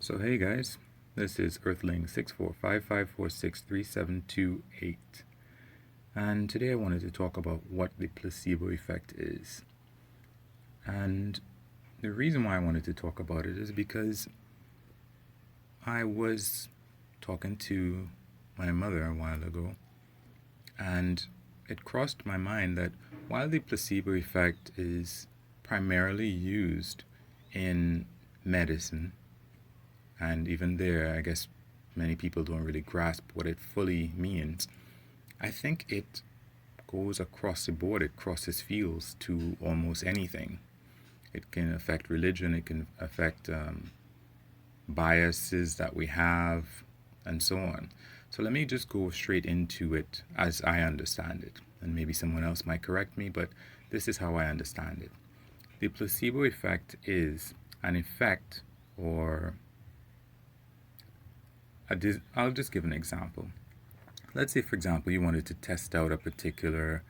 So hey guys, this is Earthling 6455463728, and today I wanted to talk about what the placebo effect is. And the reason why I wanted to talk about it is because I was talking to my mother a while ago, and it crossed my mind that while the placebo effect is primarily used in medicine, and even there, I guess many people don't really grasp what it fully means. I think it goes across the board, it crosses fields to almost anything. It can affect religion, it can affect biases that we have, and so on. So let me just go straight into it as I understand it. And maybe someone else might correct me, but this is how I understand it. The placebo effect is an effect, or I'll just give an example. Let's say, for example, you wanted to test out a particular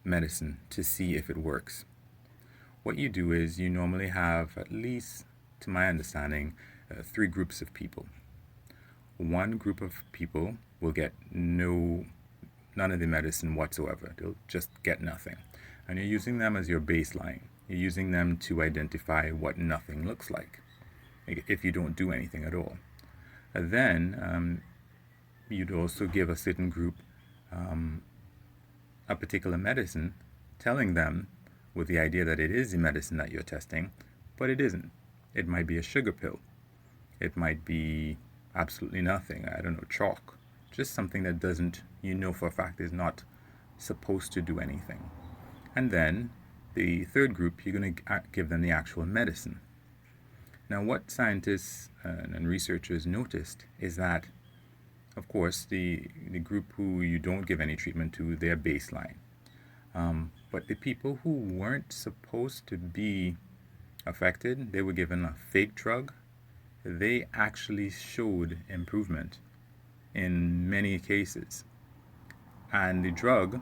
medicine to see if it works. What you do is you normally have, at least to my understanding, three groups of people. One group of people will get none of the medicine whatsoever. They'll just get nothing. And you're using them as your baseline. You're using them to identify what nothing looks like if you don't do anything at all. And then you'd also give a certain group a particular medicine, telling them with the idea that it is the medicine that you're testing, but it isn't. It might be a sugar pill. It might be absolutely nothing. I don't know, chalk. Just something that doesn't, for a fact, is not supposed to do anything. And then the third group, you're going to give them the actual medicine. Now, what scientists and researchers noticed is that, of course, the group who you don't give any treatment to, they're baseline. But the people who weren't supposed to be affected, they were given a fake drug. They actually showed improvement in many cases. And the drug,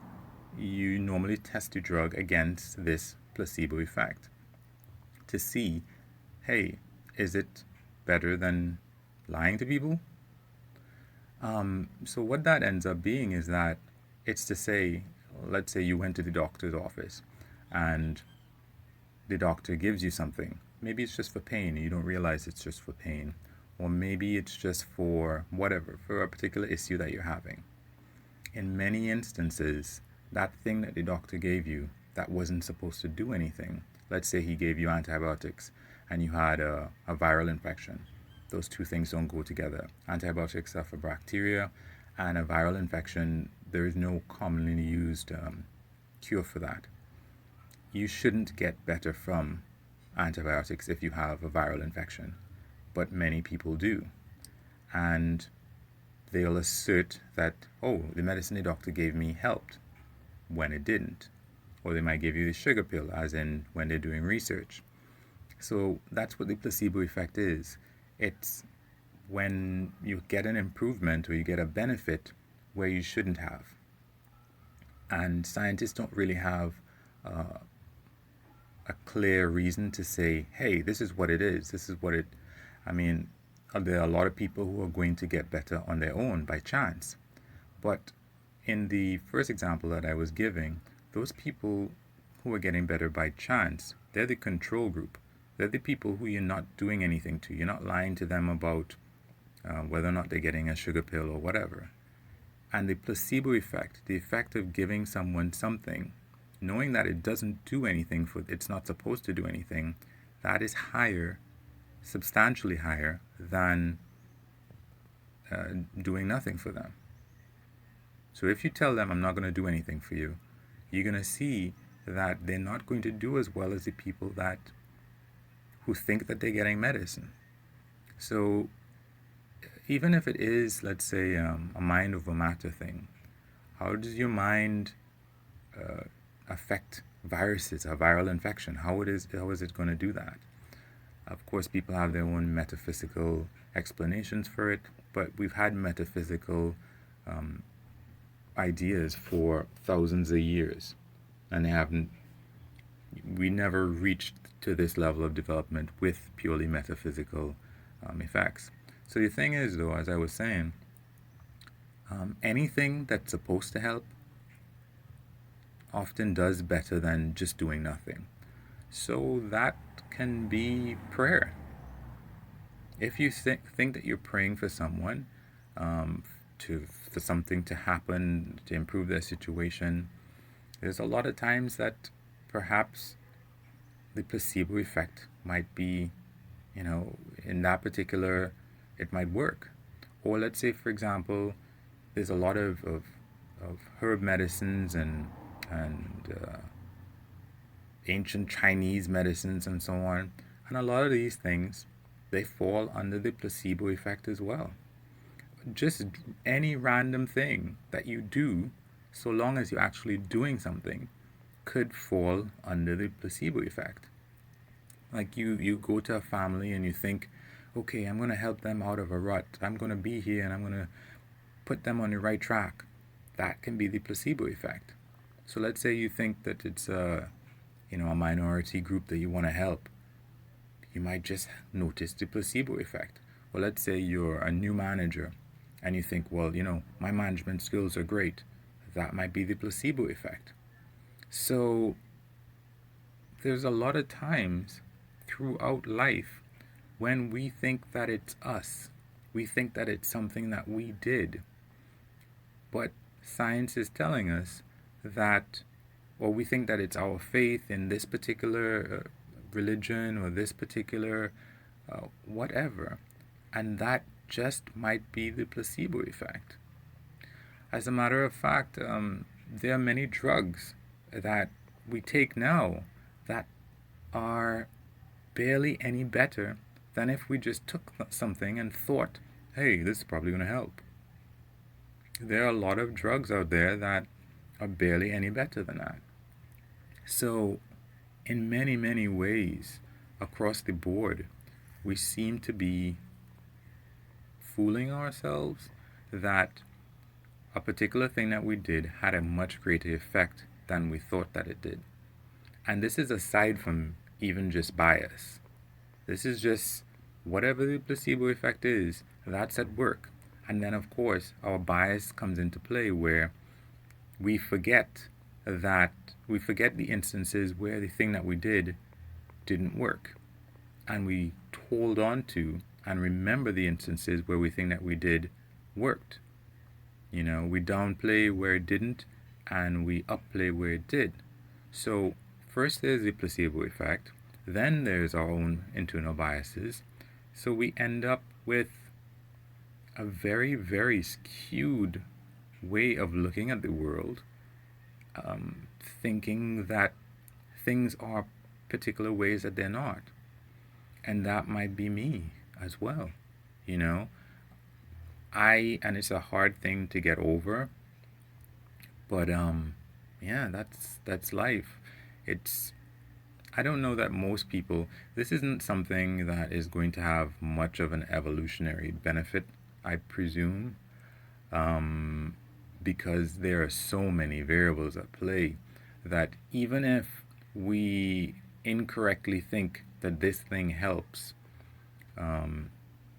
you normally test the drug against this placebo effect to see, hey, is it better than lying to people? So what that ends up being is that it's to say, let's say you went to the doctor's office and the doctor gives you something. Maybe it's just for pain and you don't realize it's just for pain. Or maybe it's just for whatever, for a particular issue that you're having. In many instances, that thing that the doctor gave you that wasn't supposed to do anything, let's say he gave you antibiotics and you had a viral infection. Those two things don't go together. Antibiotics are for bacteria, and a viral infection, there is no commonly used cure for that. You shouldn't get better from antibiotics if you have a viral infection, but many people do. And they'll assert that, oh, the medicine the doctor gave me helped, when it didn't. Or they might give you the sugar pill, as in when they're doing research. So that's what the placebo effect is. It's when you get an improvement or you get a benefit where you shouldn't have. And scientists don't really have a clear reason to say, hey, this is what it is. This is what it, there are a lot of people who are going to get better on their own by chance. But in the first example that I was giving, those people who are getting better by chance, they're the control group. They're the people who you're not doing anything to. You're not lying to them about whether or not they're getting a sugar pill or whatever. And the placebo effect, the effect of giving someone something, knowing that it doesn't do anything, it's not supposed to do anything, that is higher, substantially higher than doing nothing for them. So if you tell them, I'm not going to do anything for you, you're going to see that they're not going to do as well as the people who think that they're getting medicine. So even if it is, let's say, a mind over matter thing, how does your mind affect viruses, a viral infection? How is it going to do that? Of course, people have their own metaphysical explanations for it, but we've had metaphysical ideas for thousands of years, and we never reached to this level of development with purely metaphysical effects. So the thing is, though, as I was saying, anything that's supposed to help often does better than just doing nothing. So that can be prayer. If you think that you're praying for someone, um, for something to happen to improve their situation, there's a lot of times that perhaps the placebo effect might be, in that particular, it might work. Or let's say, for example, there's a lot of herb medicines and ancient Chinese medicines and so on. And a lot of these things, they fall under the placebo effect as well. Just any random thing that you do, so long as you're actually doing something, could fall under the placebo effect. Like you go to a family and you think, okay, I'm going to help them out of a rut. I'm going to be here and I'm going to put them on the right track. That can be the placebo effect. So let's say you think that it's a minority group that you want to help. You might just notice the placebo effect. Or let's say you're a new manager and you think, well, my management skills are great. That might be the placebo effect. So there's a lot of times throughout life when we think that it's us. We think that it's something that we did. But science is telling us that, or we think that it's our faith in this particular religion or this particular whatever. And that just might be the placebo effect. As a matter of fact, there are many drugs that we take now that are barely any better than if we just took something and thought, hey, this is probably going to help. There are a lot of drugs out there that are barely any better than that. So, in many, many ways, across the board, we seem to be fooling ourselves that a particular thing that we did had a much greater effect than we thought that it did. And this is aside from even just bias. This is just whatever the placebo effect is, that's at work. And then, of course, our bias comes into play where we forget the instances where the thing that we did didn't work. And we hold on to and remember the instances where we think that we did worked. We downplay where it didn't and we upplay where it did. So first there's the placebo effect, then there's our own internal biases. So we end up with a very, very skewed way of looking at the world, thinking that things are particular ways that they're not. And that might be me as well, and it's a hard thing to get over, but yeah, that's life. I don't know that most people, this isn't something that is going to have much of an evolutionary benefit, I presume, because there are so many variables at play that even if we incorrectly think that this thing helps,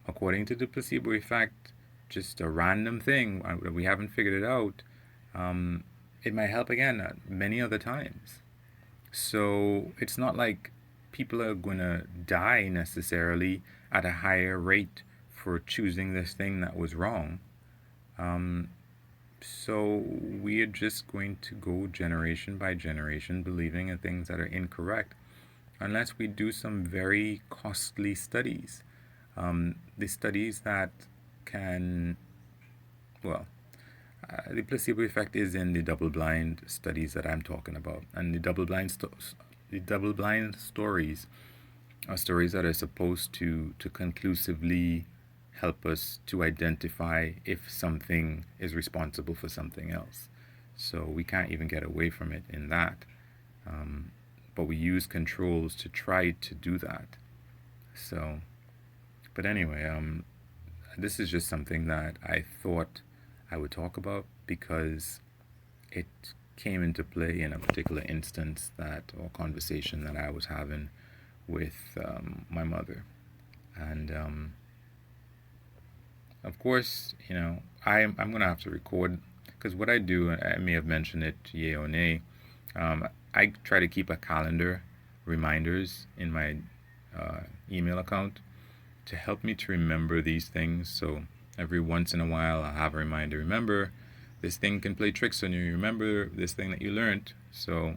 according to the placebo effect, just a random thing, we haven't figured it out, it might help again many other times. So it's not like people are going to die necessarily at a higher rate for choosing this thing that was wrong. So we are just going to go generation by generation believing in things that are incorrect unless we do some very costly studies. The studies that can, the placebo effect is in the double-blind studies that I'm talking about, and the double-blind stories are stories that are supposed to conclusively help us to identify if something is responsible for something else. So we can't even get away from it in that. But we use controls to try to do that. So, but anyway, this is just something that I thought I would talk about because it came into play in a particular instance or conversation that I was having with my mother. And Of course, I'm gonna have to record because what I do, I may have mentioned it, yay or nay. I try to keep a calendar reminders in my email account to help me to remember these things. So every once in a while, I'll have a reminder. Remember, this thing can play tricks on you. Remember this thing that you learned. So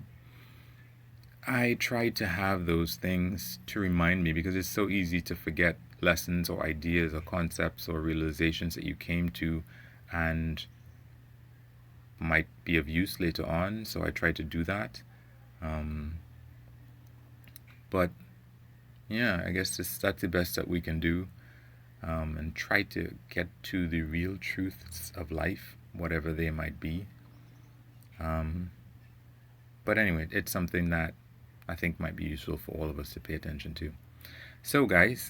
I try to have those things to remind me because it's so easy to forget lessons or ideas or concepts or realizations that you came to and might be of use later on. So I try to do that. Um, but yeah, I guess that's the best that we can do, and try to get to the real truths of life, whatever they might be. Um, but anyway, it's something that I think might be useful for all of us to pay attention to. So, guys,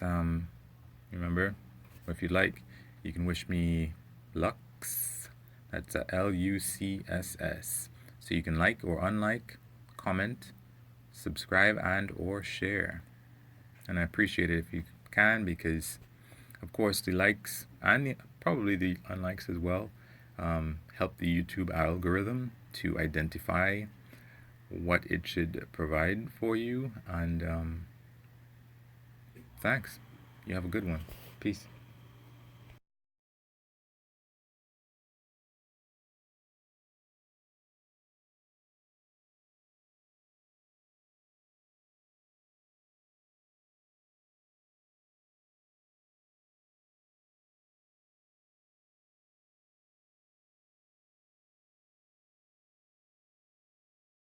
remember, if you'd like, you can wish me Lux. That's a Lucss. So you can like or unlike, comment, subscribe, and or share. And I appreciate it if you can, because of course the likes and probably the unlikes as well help the YouTube algorithm to identify what it should provide for you. And thanks. You have a good one. Peace.